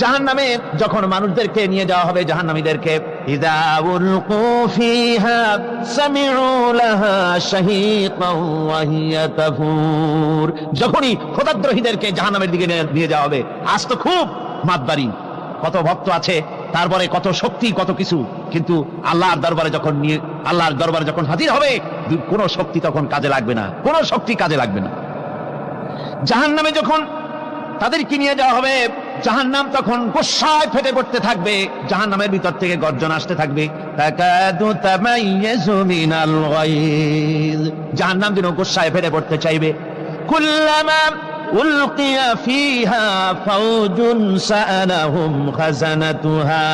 জাহান্নামে যখন মানুষদেরকে নিয়ে যাওয়া হবে, জাহান্নামীদেরকে, ইযা উলকু ফিহা সামিউ লাহা শাহীকান ওয়া হিয়া তাফুর, যখনই খোদাদ্রোহীদেরকে জাহান্নামের দিকে নিয়ে যাওয়া হবে, আজ তো খুব মাতবাড়ি, কত ভক্ত আছে, তারপরে কত শক্তি, কত কিছু, কিন্তু আল্লাহর দরবারে যখন হাজির হবে, কোন শক্তি তখন কাজে লাগবে না, কোন শক্তি কাজে লাগবে না। জাহান্নামে যখন তাদেরকে নিয়ে যাওয়া হবে, জাহান্নাম তখন গোসায় ফেটে পড়তে থাকবে, জাহান্নামের ভিতর থেকে গর্জন আসতে থাকবে, তাকাদু তামাইয়াজু মিনাল গায়জ, জাহান্নাম যেন গোসায় ফেটে পড়তে চাইবে। কুল্লামা উলকিয়া ফিহা ফাওজুন সাআলাহুম খাজানাতুহা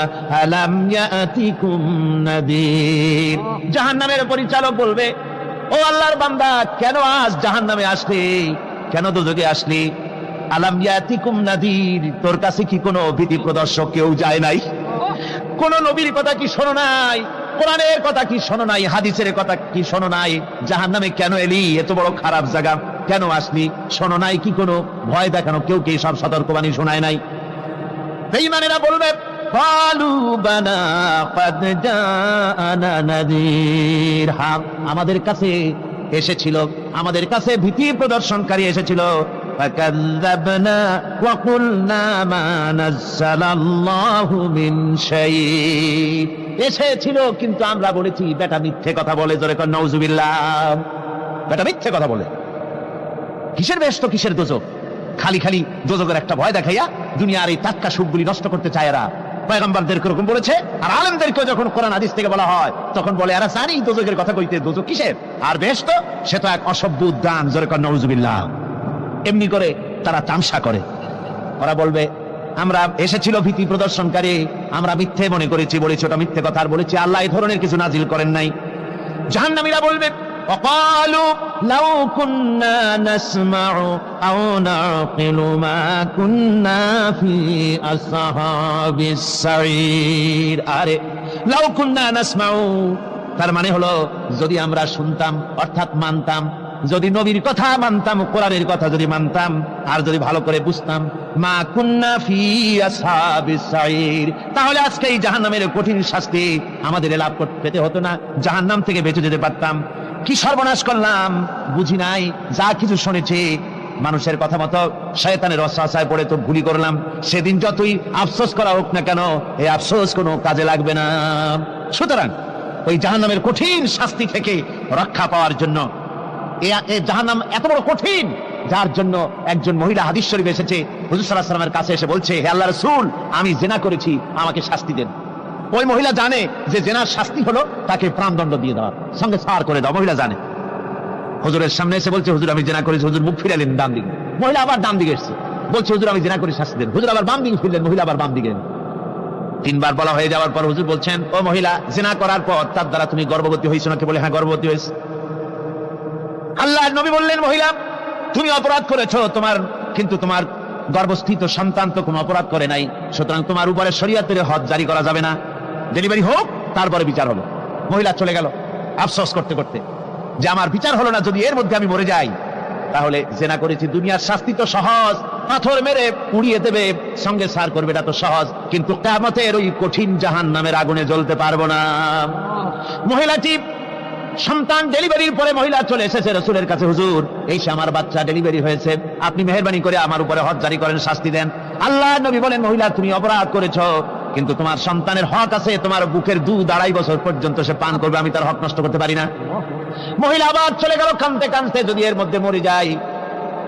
আলাম ইয়াতিকুম নাদির, জাহান্নামের পরিচালক বলবে, ও আল্লাহর বান্দা, কেন আজ জাহান্নামে আসলি, কেন দোজখে আসলি? আলাম ইয়াতিকুম নাদির, তোর কাছে কি কোনো ভীতি প্রদর্শক কেউ যায় নাই? কোন নবীর কথা কি শোনো নাই? কোরআনের কথা কি শোনো নাই? হাদিসের কথা কি শোনো নাই? জাহান্নামে কেন এলি? এত বড় খারাপ জায়গা কেন আসলি? শোনো নাই কি? কোনো ভয় দেখানো কেউ কি সব সতর্কবাণী শোনায় নাই? বেঈমানেরা বলবে, ক্বালু বালা ক্বাদ জাআনা নাযীর, হ্যাঁ আমাদের কাছে এসেছিল, আমাদের কাছে ভীতি প্রদর্শনকারী এসেছিল। ফাকাযযাবনা ওয়া কুলনা মা নাযালাল্লাহু মিন শাই, এসেছিল কিন্তু আমরা বলেছি বেটা মিথ্যে কথা বলে, জোরে কর নাউযুবিল্লাহ, বেটা মিথ্যে কথা বলে। কিসের বেহেশত, কিসের দোজখ? খালি খালি দোজখের একটা ভয় দেখাইয়া দুনিয়ার এই টাটকা সুখগুলি নষ্ট করতে চায় এরা। পয়গম্বরদেরকে এরকম বলেছে, আর আলেমদেরকে যখন কোরআন হাদিস থেকে বলা হয় তখন বলে এরা জানি দোজখের কথা কইতে, দোজখ কিসের আর বেহেশত, সে তো এক অসভ্য উদ্যান, জোরে কর নাউযুবিল্লাহ। এমনি করে তারা তামসা করে। ওরা বলবে আমরা এসেছিল ভীতি প্রদর্শনকারী, আমরা মিথ্যে মনে করেছি, বলেছি ওটা মিথ্যে কথা, আর বলেছি আল্লাহ এই ধরনের কিছু নাজিল করেন নাই। জাহান্নামীরা বলবে, وقالوا لو كنا نسمع أو نعقل ما كنا في أصحاب السعير, আরে লাউ কুন্না নাসমাউ, তার মানে হলো যদি আমরা শুনতাম অর্থাৎ মানতাম, যদি নবীর কথা মানতাম, কোরআনের কথা যদি মানতাম, আর যদি ভালো করে বুঝতাম, মা কুন্না ফি আসহাবিস সাইর, তাহলে আজকে এই জাহান্নামের কঠিন শাস্তি আমাদের লাভ পেতে হতো না, জাহান্নাম থেকে বেঁচে যেতে পারতাম। কি সর্বনাশ করলাম বুঝি নাই, যা কিছু শুনেছি মানুষের কথা মতো শয়তানের ওয়াসওয়াসায় পড়ে তো ভুলই করলাম। সেদিন যতই আফসোস করা হোক না কেন, এই আফসোস কোনো কাজে লাগবে না। সুতরাং ওই জাহান্নামের কঠিন শাস্তি থেকে রক্ষা পাওয়ার জন্য, এই জাহান্নাম এত বড় কঠিন, যার জন্য একজন মহিলা হাদিস শরীফ এসেছে, হুজুর সাল্লাল্লাহু আলাইহি ওয়াসাল্লামের কাছে এসে বলছে, হে আল্লাহর রাসূল, আমি জিনা করেছি, আমাকে শাস্তি দেন। ওই মহিলা জানে যে জিনার শাস্তি হলো তাকে প্রাণদণ্ড দিয়ে দেওয়া, সঙ্গে সার করে দাও, মহিলা জানে। হুজুরের সামনে এসে বলছে, হুজুর আমি জিনা করেছি। হুজুর মুখ ফিরালেন ডান দিকে, মহিলা আবার ডান দিকে এসেছে, বলছে হুজুর আমি জিনা করে শাস্তি দেন। হুজুর আবার বাম দিকে ফিরলেন, মহিলা আবার বাম দিকে। তিনবার বলা হয়ে যাওয়ার পর হুজুর বলছেন, ও মহিলা, জিনা করার পর তার দ্বারা তুমি গর্ভবতী হয়েছো নাকি? বলে হ্যাঁ গর্ভবতী হয়েছে। আল্লাহর নবী বললেন, মহিলা তুমি অপরাধ করেছো, কিন্তু তোমার গর্ভস্থিত সন্তান তো কোনো অপরাধ করে নাই, সুতরাং তোমার উপরে শরীয়তের হদ জারি করা যাবে না, ডেলিভারি হোক তারপরে বিচার হলো। মহিলা চলে গেল আফসোস করতে করতে যে আমার বিচার হলো না, যদি এর মধ্যে আমি মরে যাই তাহলে জিনা করেছি। দুনিয়ার শাস্তি তো সহজ, পাথর মেরে উড়িয়ে দেবে, সঙ্গে সার করবে, এটা তো সহজ, কিন্তু কিয়ামতের ওই কঠিন জাহান্নামের আগুনে জ্বলতে পারবো না। মহিলাটি সন্তান ডেলিভারির পরে মহিলা চলে এসেছে রাসূলের কাছে, হুজুর এই সে আমার বাচ্চা ডেলিভারি হয়েছে, আপনি মেহেরবানি করে আমার উপরে হদ জারি করেন, শাস্তি দেন। আল্লাহ নবী বলেন, মহিলা তুমি অপরাধ করেছো, কিন্তু তোমার সন্তানের হক আছে, তোমার বুকের দুধ 2.5 বছর পর্যন্ত সে পান করবে, আমি তার হক নষ্ট করতে পারি না। মহিলা আবার চলে গেল কাঁদতে কাঁদতে, যদি এর মধ্যে মরে যায়,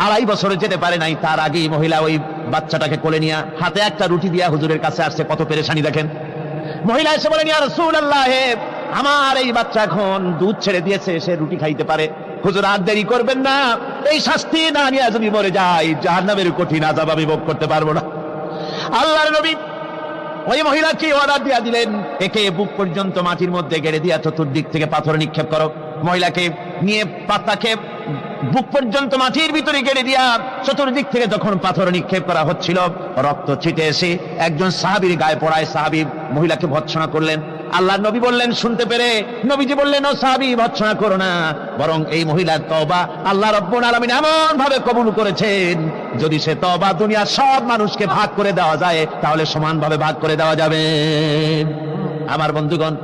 2.5 বছরে যেতে পারে নাই, তার আগেই মহিলা ওই বাচ্চাটাকে কোলে নিয়ে হাতে একটা রুটি দিয়া হুজুরের কাছে আসছে। কত পেরেশানি দেখেন। মহিলা এসে বলেন, ইয়া রাসূলুল্লাহ, আমার এই বাচ্চা এখন দুধ ছেড়ে দিয়েছে, সে রুটি খাইতে পারে, হুজুর আর দেরি করবেন না, এই শাস্তি না নিয়ে যদি মরে যাই জাহান্নামের কঠিন আযাব আমি ভোগ করতে পারবো না। আল্লাহর নবী ওই মহিলাকে অর্ডার দিয়া দিলেন, একে বুক পর্যন্ত মাটির মধ্যে গেড়ে দিয়া চতুর্দিক থেকে পাথর নিক্ষেপ করো। মহিলাকে নিয়ে পাতাকে বুক পর্যন্ত মাটির ভিতরে গেড়ে দিয়া চতুর্দিক থেকে যখন পাথর নিক্ষেপ করা হচ্ছিল, রক্ত ছিটে এসে একজন সাহাবীর গায়ে পড়ায়, সাহাবী মহিলাকে ভর্ৎসনা করলেন। আল্লাহ নবী বললেন শুনতে পেরে, নবীজি বললেন ও সাহাবী ভর্ৎসনা করো না, বরং এই মহিলার তওবা আল্লাহ রাব্বুল আলামিন এমন ভাবে কবুল করেছেন, যদি সে তওবা দুনিয়ার সব মানুষকে ভাগ করে দেওয়া যায় তাহলে সমানভাবে ভাগ করে দেওয়া যাবে। আমার বন্ধুগণ,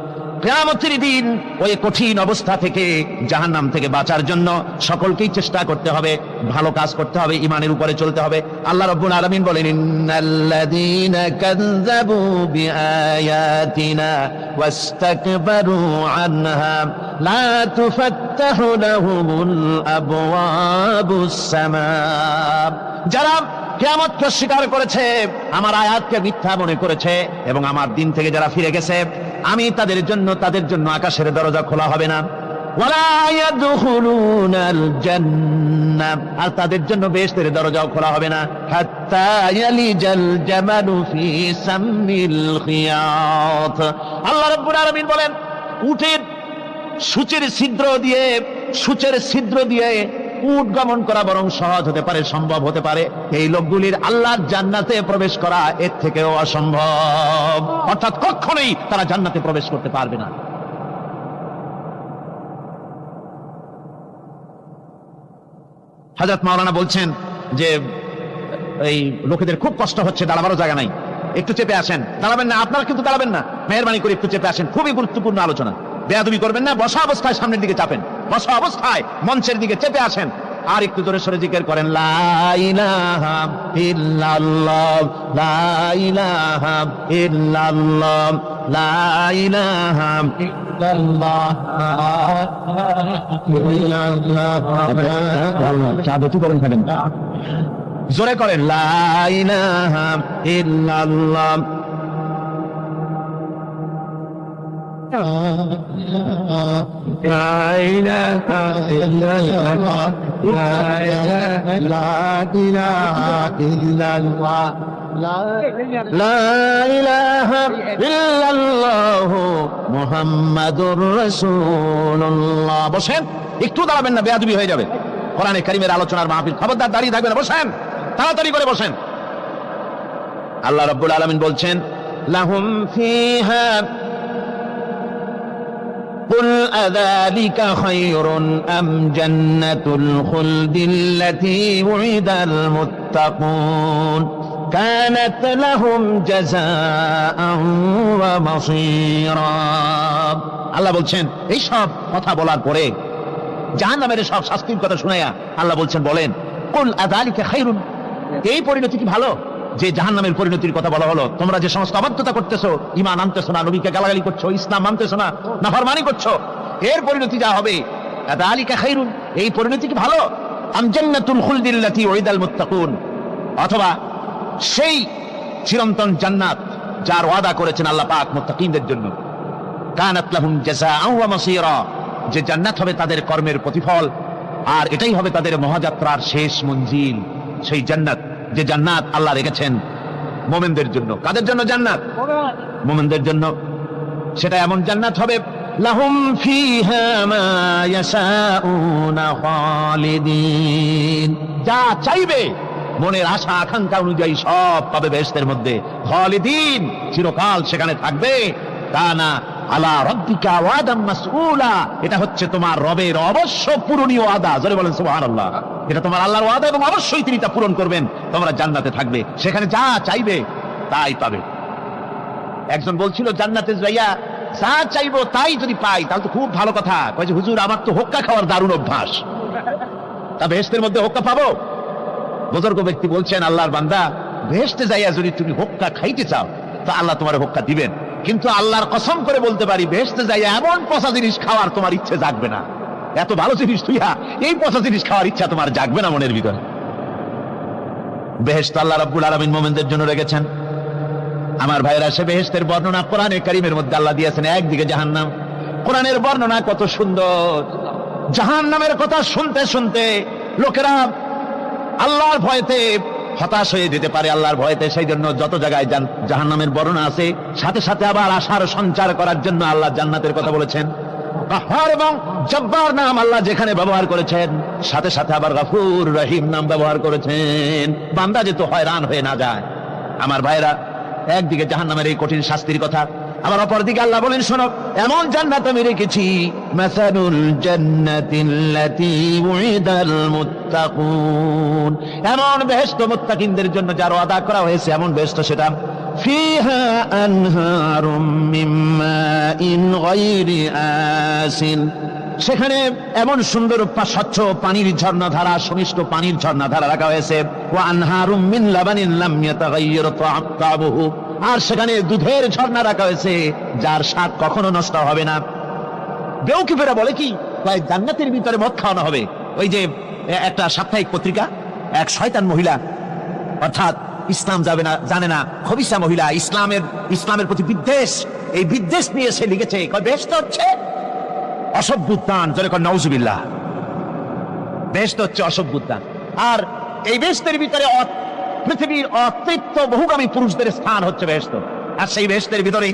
কিয়ামতের দিন ওই কঠিন অবস্থা থেকে, জাহান্নাম থেকে বাঁচার জন্য সকলকেই চেষ্টা করতে হবে, ভালো কাজ করতে হবে, ঈমানের উপরে চলতে হবে। আল্লাহ রাব্বুল আলামিন বলেন ইন্নাল্লাযীনা কাযযাবু বিআয়াতিনা ওয়াস্তাকবারু আনহা লা তুফাত্তাহু লাহুমুল আবওয়াবুস সামা। যারা কিয়ামতকে অস্বীকার করেছে, আমার আয়াতকে মিথ্যা মনে করেছে এবং আমার দিন থেকে যারা ফিরে গেছে, আমি তাদের জন্য আকাশের দরজা খোলা হবে না। ওয়ালা ইয়াদখুলুনাল জান্নাহ, আর তাদের জন্য বেহেশতের দরজাও খোলা হবে না। হাত্তা ইয়ালিজাল জামালু ফি সামিল খিয়াত। আল্লাহ রাব্বুল আলামিন বলেন, উটের সূচের ছিদ্র দিয়ে উট গমন করা বরং সহজ হতে পারে, সম্ভব হতে পারে। এই লোকগুলির আল্লাহর জান্নাতে প্রবেশ করা এর থেকেও অসম্ভব, অর্থাৎ কখনোই তারা জান্নাতে প্রবেশ করতে পারবে না। হযরত মাওলানা বলছেন যে এই লোকেদের খুব কষ্ট হচ্ছে, দাঁড়াবারও জায়গা নাই, একটু চেপে আসেন। দাঁড়াবেন না, আপনারা কিন্তু দাঁড়াবেন না, মেহেরবানি করে একটু চেপে আসেন। খুবই গুরুত্বপূর্ণ আলোচনা, বেয়াদবি করবেন না। বসা অবস্থায় সামনের দিকে চাপেন, বসা অবস্থায় মঞ্চের দিকে চেপে আসেন। আর একটু জোরে সরে জিকির করেন লা ইলাহা ইল্লাল্লাহ, লা ইলাহা ইল্লাল্লাহ, লা ইলাহা ইল্লাল্লাহ। সাধু করেন, খাবেন জোরে করেন লা ইলাহা ইল্লাল্লাহ। لا إله إلا الله، لا إله إلا الله، لا إله إلا الله মুহাম্মাদুর রাসূলুল্লাহ। বসেন, একটু দাঁড়াবেন না, বেয়াদবি হয়ে যাবে। কোরআনে কারীমের আলোচনার মাহফিল, খবরদার দাঁড়িয়ে থাকবেন না, বসেন, তাড়াতাড়ি করে বসেন। আল্লাহ রাব্বুল আলামিন বলছেন লাহুম ফিহা قل أذلك خير أم جنة الخلد التي وعد المتقون كانت لهم جزاء ومصيرا। আল্লাহ বলছেন এই সব কথা বলার পরে, জাহান্নামের সব শাস্তির কথা শুনাইয়া আল্লাহ বলছেন, বলেন কুল আযালিকা খায়রুন, এই পরিণতি কি ভালো যে জাহান্নামের পরিণতির কথা বলা হলো? তোমরা যে সমস্ত অবাধ্যতা করতেছো, ঈমান আনতেছো না, নবীকে গালাগালি করছো, ইসলাম মানতেছো না, নাফরমানি করছো, এর পরিণতি যা হবে, আযালিকা খায়রুন, এই পরিণতি কি ভালো? আম জান্নাতুল খুলদিল্লাতী উইদাল মুত্তাকুন, অথবা সেই চিরন্তন জান্নাত যার ওয়াদা করেছেন আল্লাহ পাক মুত্তাকিনদের জন্য। কানাত লাহুম জাযাআন ওয়া মাসীরা, যে জান্নাত হবে তাদের কর্মের প্রতিফল, আর এটাই হবে তাদের মহাযাত্রার শেষ মঞ্জিল। সেই জান্নাত, যে জান্নাত আল্লাহ রেখেছেন মুমিনদের জন্য। কাদের জন্য জান্নাত? মুমিনদের জন্য। সেটা এমন জান্নাত হবে লাহুম ফিহা মা ইয়াশাউনা খালিদিন, যা চাইবে মনের আশা আকাঙ্ক্ষা অনুযায়ী সব পাবে বেহেশতের মধ্যে। খালিদিন, চিরকাল সেখানে থাকবে। কানা আলা রাব্বিকা ওয়াদাম মাসউলা, এটা হচ্ছে তোমার রবের অবশ্য পূরণীয় ওয়াদা। জোরে বলেন সুবহানাল্লাহ। এটা তোমার আল্লাহর ওয়াদা এবং অবশ্যই তিনি তা পূরণ করবেন। তোমরা জান্নাতে থাকবে, সেখানে যা চাইবে তাই পাবে। একজন বলছিল জান্নাতে যাইয়া যা চাইবো তাই যদি পাই তাহলে তো খুব ভালো কথা। কয় যে হুজুর, আমার তো হোক্কা খাওয়ার দারুণ অভ্যাস, তা বেহেশতের মধ্যে হোক্কা পাবো? বুজুর্গ ব্যক্তি বলছেন, আল্লাহর বান্দা, বেহেশতে যাইয়া যদি তুমি হোক্কা খাইতে চাও তা আল্লাহ তোমার হোক্কা দিবেন, কিন্তু আল্লাহর কসম করে বলতে পারি বেহেশতে যাইয়া এমন পচা জিনিস খাওয়ার তোমার ইচ্ছে জাগবে না। এত ভালো জিনিস তুইয়া এই পচা জিনিস খাওয়ার ইচ্ছা তোমার জাগবে না মনের ভিতরে। বেহেশত আল্লাহ রাব্বুল আলামিন মুমিনদের জন্য রেখেছেন। আমার ভাইরা, সে বেহেশতের বর্ণনা কোরআনে কারীমের মধ্যে আল্লাহ দিয়েছেন। একদিকে জাহান্নাম, কোরআনের বর্ণনা কত সুন্দর। জাহান্নামের কথা শুনতে শুনতে লোকেরা আল্লাহর ভয়তে হতাশ হয়ে যেতে পারে, আল্লাহর ভয়তে। সেই জন্য যত জায়গায় জাহান্নামের বর্ণনা আছে, সাথে সাথে আবার আশার সঞ্চার করার জন্য আল্লাহ জান্নাতের কথা বলেছেন। কাহ্হার এবং জব্বার নাম আল্লাহ যেখানে ব্যবহার করেছেন, সাথে সাথে আবার গফুর রহিম নাম ব্যবহার করেছেন, বান্দা যেহেতু হয়রান হয়ে না যায়। আমার ভাইরা, একদিকে জাহান্নামের এই কঠিন শাস্তির কথা, আবার অপরদিকে আল্লাহ বলেন, শোনো, এমন জান্নাত আমি রেখেছি, মাসালুল জান্নাতিল্লাতী উইদাল মুত্তাকুন, এমন বেহেশত মুত্তাকিনদের জন্য যার ওয়াদা করা হয়েছে, এমন বেহেশত সেটা, ফিহা আনহারুম মিন মাইন গায়রি আসিন, সেখানে এমন সুন্দর স্বচ্ছ পানির ঝর্ণাধারা, সুমিষ্ট পানির ঝর্ণাধারা রাখা হয়েছে, ওয়া আনহারুম মিন লাবানিন লাম ইয়াতাগায়্যার তা'আমুহু, আর সেখানে দুধের ঝর্ণা রাখা হয়েছে যার স্বাদ কখনো নষ্ট হবে না। বেউকিফেরা বলে কি, জান্নাতের ভিতরে মদ খাওয়ানো হবে। ওই যে একটা সাপ্তাহিক পত্রিকা, এক শয়তান মহিলা, অর্থাৎ ইসলাম যাবে না, জানে না, খবিসা মহিলা, ইসলামের প্রতি বিদ্বেষ, এই বিদ্বেষ নিয়ে সে লিখেছে, বেহেশত হচ্ছে অসভ্য উদ্যান, জোরে কর নাউজুবিল্লাহ। বেহেশত হচ্ছে অসভ্য উদ্যান, আর এই বেহেশতের ভিতরে পৃথিবীর অতৃপ্ত বহুগামী পুরুষদের স্থান হচ্ছে বেহেশত। আর সেই বেহেশতের ভিতরে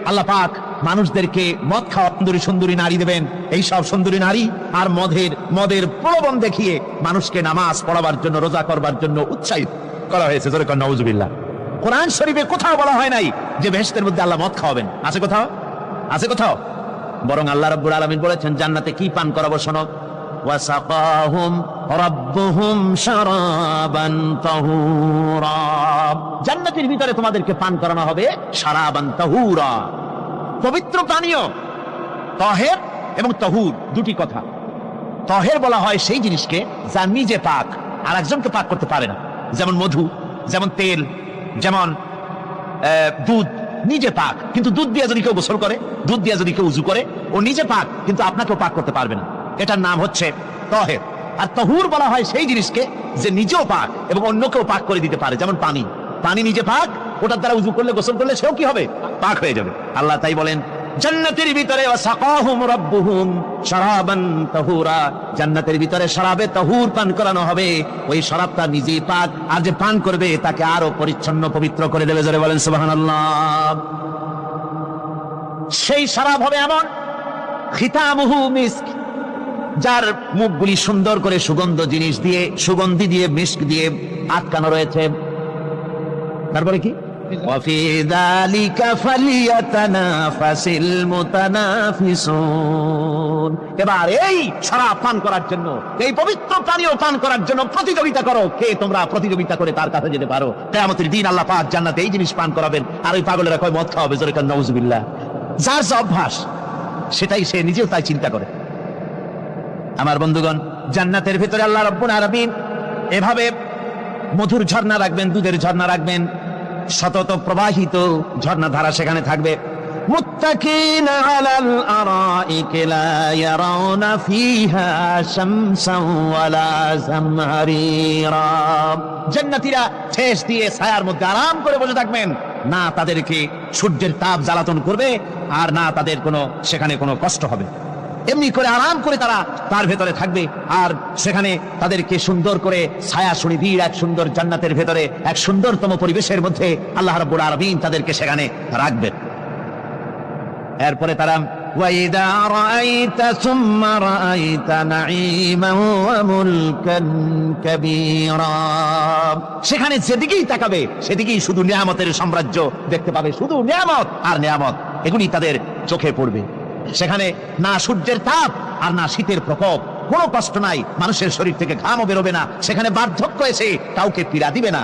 আল্লাহ পাক মানুষদেরকে মদ খাওয়া সুন্দরী সুন্দরী নারী দেবেন। এই সব সুন্দরী নারী আর মদের প্রলোভন দেখিয়ে মানুষকে নামাজ পড়াবার জন্য, রোজা করবার জন্য উৎসাহিত করা হয়েছে। জোরে কর নাউজুবিল্লাহ। কোরআন শরীফে কোথাও বলা হয় নাই যে বেহেশতের মধ্যে আল্লাহ মদ খাওয়াবেন। আছে কোথাও? আছে কোথাও? বরং আল্লাহ রাব্বুল আলামিন বলেছেন, জান্নাতে কি পান করাবো শোনো, ওয়াসাকাহুম রাব্বুহুম শারাবান তাহুরা, জান্নাতের ভিতরে তোমাদেরকে পান করানো হবে শারাবান তাহুরা, পবিত্র পানীয়। তাহের এবং তাহুর দুটি কথা। তাহের বলা হয় সেই জিনিসকে যা নিজে পাক, আর একজনকে পাক করতে পারে না, যেমন মধু, যেমন তেল, যেমন দুধ নিজে পাক, কিন্তু দুধ দিয়ে যদি কেউ গোসল করে, দুধ দিয়ে যদি কেউ উযু করে, ও নিজে পাক, কিন্তু আপনাকেও পাক করতে পারবে না। এটার নাম হচ্ছে তাহের। আর তাহুর বলা হয় সেই জিনিসকে যে নিজেও পাক এবং অন্যকেও পাক করে দিতে পারে, যেমন পানি। পানি নিজে পাক, ওটার দ্বারা উযু করলে, গোসল করলে সেও কি হবে? পাক হয়ে যাবে। আল্লাহ তাই বলেন, জান্নাতের ভিতরে ওয়াসাকাহুম রাব্বুহুম শারাবান তাহুরা, জান্নাতের ভিতরে শরাবে তাহুর পান করানো হবে। ওই শরাবটা নিজেই পাক, আর যে পান করবে তাকে আরো পরিচ্ছন্ন, পবিত্র করে দেবে। জোরে বলেন সুবহানাল্লাহ। সেই শরাব হবে এমন, খিতামুহু মিস্ক, যার মুখগুলি সুন্দর করে সুগন্ধি দিয়ে মিস্ক দিয়ে আটকানো রয়েছে। তারপরে কি, ওয়াফি যালিকা ফালিয়াতানাফাসিল মুতানাফিসুন, এবার এই শরাব পান করার জন্য, এই পবিত্র পানীয় পান করার জন্য প্রতিযোগিতা করো। কে তোমরা প্রতিযোগিতা করে তার কাছে যেতে পারো? কিয়ামতের দিন আল্লাহ পাক জান্নাতে এই জিনিস পান করাবেন, আর ওই পাগলেরা কয় মদ খাওয়াবে। জোরে কান নাউজুবিল্লাহ। যার যে অভ্যাস, সেটাই সে নিজেও তাই চিন্তা করে। আমার বন্ধুগণ, জান্নাতের ভিতরে আল্লাহ রাব্বুল আলামিন এভাবে মধুর ঝর্ণা রাখবেন, দুধের ঝর্ণা রাখবেন, সতত প্রবাহিত ঝর্ণাধারা সেখানে থাকবে। মুত্তাকিনা আলাল আরাইকি লা ইয়ারাউনা ফিহা শামসান ওয়ালা জামহারিরা, জান্নাতীরা ঠেস দিয়ে ছায়ার মধ্যে আরাম করে বসে থাকবেন। না তাদেরকে সূর্যের তাপ জ্বালাতন করবে, আর না তাদের সেখানে কোনো কষ্ট হবে। এমনি করে আরাম করে তারা তার ভেতরে থাকবে, আর সেখানে তাদেরকে সুন্দর করে ছায়া সুনিবিড় এক সুন্দর জান্নাতের ভেতরে, এক সুন্দরতম পরিবেশের মধ্যে আল্লাহ রাব্বুল আলামিন তাদেরকে সেখানে রাখবেন। এরপরে তারা ওয়াইদা রাআইতা সুম্মা রাআইতা নাঈমান ওয়া মুলকান কাবীরা, সেখানে যেদিকেই তাকাবে সেদিকেই শুধু নিয়ামতের সাম্রাজ্য দেখতে পাবে, শুধু নিয়ামত আর নিয়ামত, এগুলি তাদের চোখে পড়বে। সেখানে না সূর্যের তাপ আর না শীতের প্রকোপ, কোনো কষ্ট নাই, মানুষের শরীর থেকে ঘামও বেরোবে না, সেখানে বার্ধক্য এসে কাউকে পীড়া দিবে না।